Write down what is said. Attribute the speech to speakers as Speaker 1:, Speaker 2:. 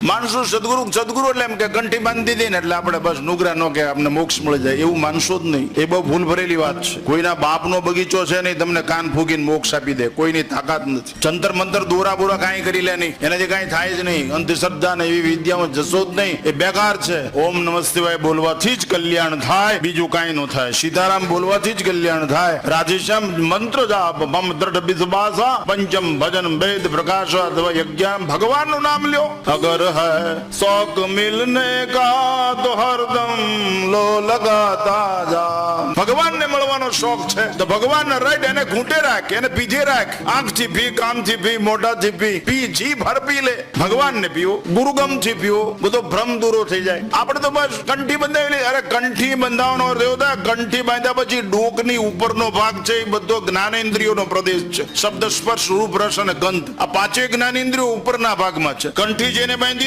Speaker 1: માણસો સદગુરુ એટલે એમ કે કંઠી બાંધી દે ને એટલે આપણે બસ નુગરા નો કે આપણે મોક્ષ મળી જાય, એવું માનશો જ નહીં. એ બહુ ભૂલ ભરેલી વાત છે. કોઈના બાપનો બગીચો છે નહીં તમને કાન ફૂકીને મોક્ષ આપી દે, કોઈની તાકાત નથી. જંતર મંતર દોરા બોરા કાંઈ કરી લે નહીં, એનાથી કાંઈ થાય જ નહીં. અંધશ્રદ્ધા ને એવી વિદ્યામાં જશો જ નહીં, એ બેકાર છે. ઓમ નમઃ શિવાય બોલવાથી જ કલ્યાણ થાય, બીજું કાંઈ ન થાય. સીતારામ બોલવાથી જ કલ્યાણ થાય. રાધેશ્યામ મંત્ર જાપ મમ દ્રઢ વિશ્વાસા પંચમ ભજન વેદ પ્રકાશ યજ્ઞ. ભગવાન નું નામ લ્યો. અગર है शौक मिलने का तो हरदम लो लगाता जा. ભગવાન ને મળવાનો શોખ છે તો ભગવાન ને રાઈટ એને ઘૂંટે રાખ, એને પીજે રાખ. આંખથી પી, કાનથી પી, મોઢાથી પી, પી જીભ હર પી લે. ભગવાન ને પીવો, ગુરુગમ થી પીવો, બધો ભ્રમ દૂરો થઈ જાય. આપણે તો બસ કંઠી બંધાવેલી. અરે કંઠી બંધાવવાનો અર્થ એવો થાય, કંઠી બાંધ્યા પછી ડોકની ઉપરનો ભાગ છે એ બધો જ્ઞાનેન્દ્રિયોનો પ્રદેશ છે. શબ્દ, સ્પર્શ, રૂપ, રસ અને ગંધ, આ પાંચે જ્ઞાનેન્દ્રિયો ઉપરના ભાગમાં છે. કંઠી જેને બાંધી